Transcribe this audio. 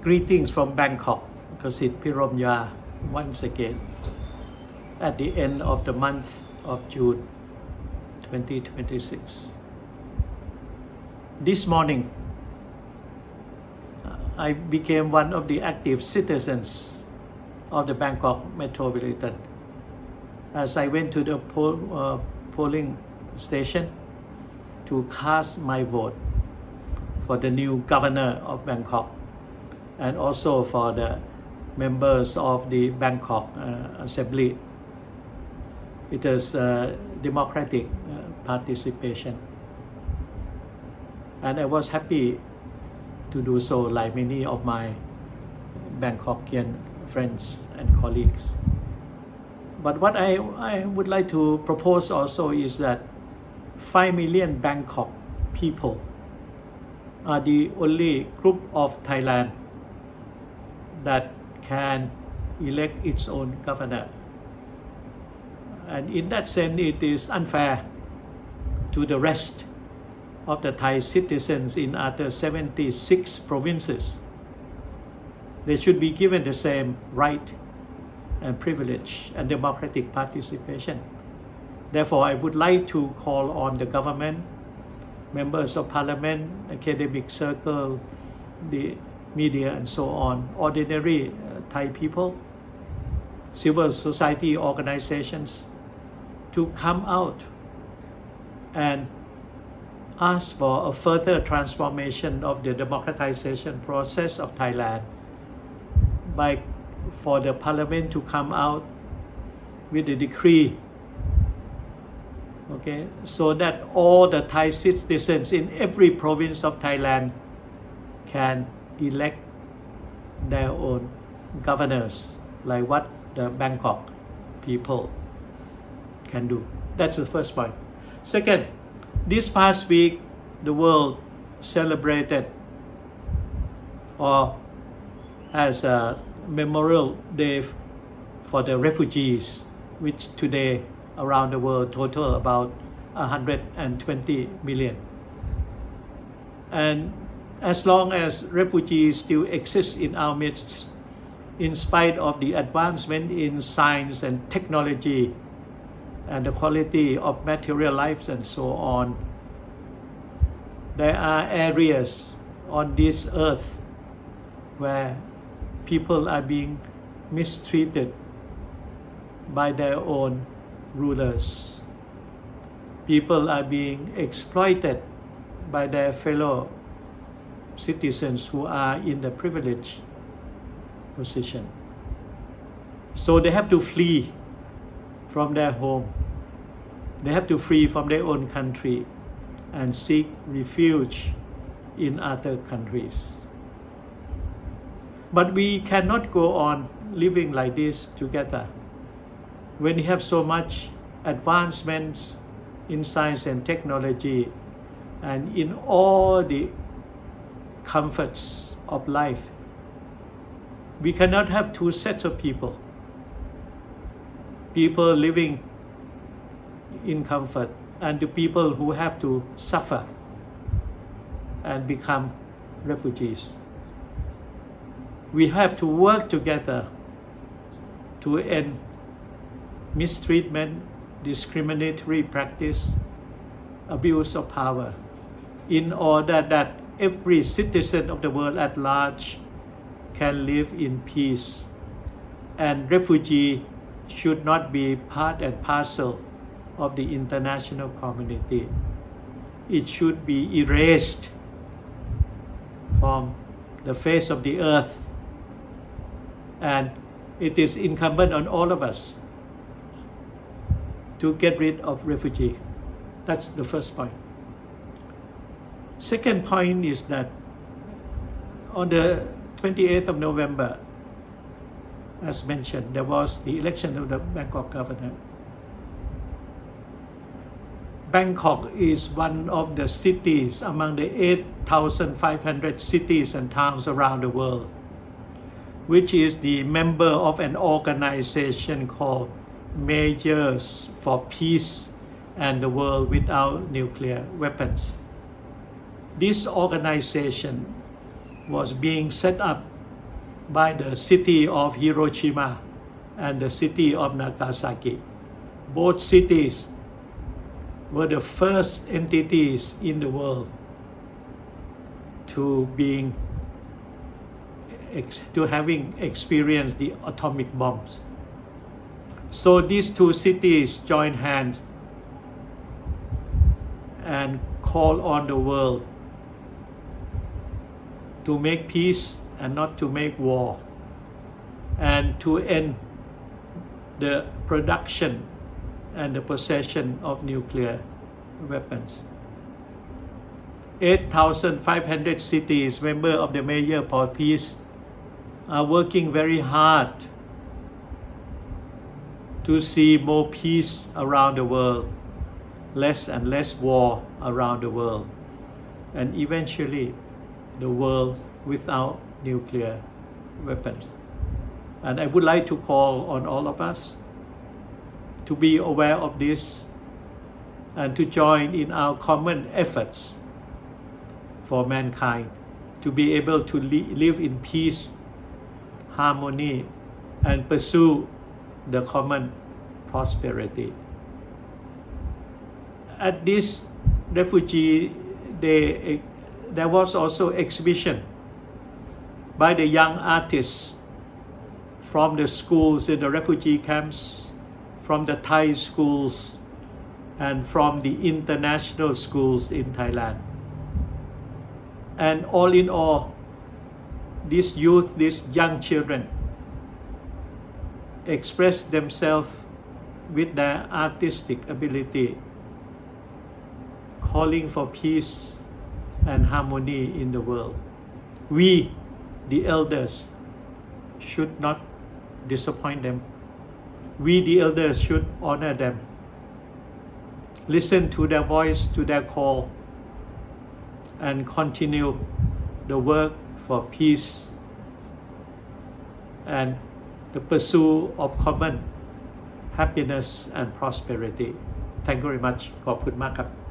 Greetings from Bangkok, Kasit Piromya once again at the end of the month of June 2026. This morning, I became one of the active citizens of the Bangkok metropolitan as I went to the polling station to cast my vote for the new governor of Bangkok and also for the members of the Bangkok Assembly. It is democratic participation, and I was happy to do so like many of my Bangkokian friends and colleagues. But what I would like to propose also is that 5 million Bangkok people are the only group of Thailand that can elect its own governor. And in that sense, it is unfair to the rest of the Thai citizens in other 76 provinces. They should be given the same right and privilege and democratic participation. Therefore, I would like to call on the government, members of parliament, academic circle, the media and so on, ordinary Thai people, civil society organizations to come out and ask for a further transformation of the democratization process of Thailand for the parliament to come out with a decree, okay, so that all the Thai citizens in every province of Thailand can elect their own governors, like what the Bangkok people can do. That's the first point. Second, this past week, the world celebrated or as a Memorial Day for the refugees, which today around the world total about 120 million. And as long as refugees still exist in our midst, in spite of the advancement in science and technology and the quality of material life and so on, there are areas on this earth where people are being mistreated by their own rulers. People are being exploited by their fellow citizens who are in the privileged position. So they have to flee from their home. They have to flee from their own country and seek refuge in other countries. But we cannot go on living like this together. When we have so much advancements in science and technology and in all the comforts of life, we cannot have two sets of people. People living in comfort and the people who have to suffer and become refugees. We have to work together to end mistreatment, discriminatory practice, abuse of power, in order that every citizen of the world at large can live in peace. And refugee should not be part and parcel of the international community. It should be erased from the face of the earth. And it is incumbent on all of us to get rid of refugee. That's the first point. Second point is that on the 28th of November, as mentioned, there was the election of the Bangkok governor. Bangkok is one of the cities among the 8,500 cities and towns around the world, which is the member of an organization called Mayors for Peace and the World Without Nuclear Weapons. This organization was being set up by the city of Hiroshima and the city of Nagasaki. Both cities were the first entities in the world to having experienced the atomic bombs. So these two cities joined hands and call on the world to make peace and not to make war, and to end the production and the possession of nuclear weapons. 8,500 cities, members of the Mayor for Peace, are working very hard to see more peace around the world, less and less war around the world, and eventually the world without nuclear weapons. And I would like to call on all of us to be aware of this and to join in our common efforts for mankind to be able to live in peace, harmony, and pursue the common prosperity. At this Refugee Day, there was also exhibition by the young artists from the schools in the refugee camps, from the Thai schools, and from the international schools in Thailand. And all in all, these youth, these young children, express themselves with their artistic ability, calling for peace and harmony in the world. We, the elders, should not disappoint them. We, the elders, should honor them. Listen to their voice, to their call, and continue the work for peace and the pursuit of common happiness and prosperity. Thank you very much. ขอบคุณมากครับ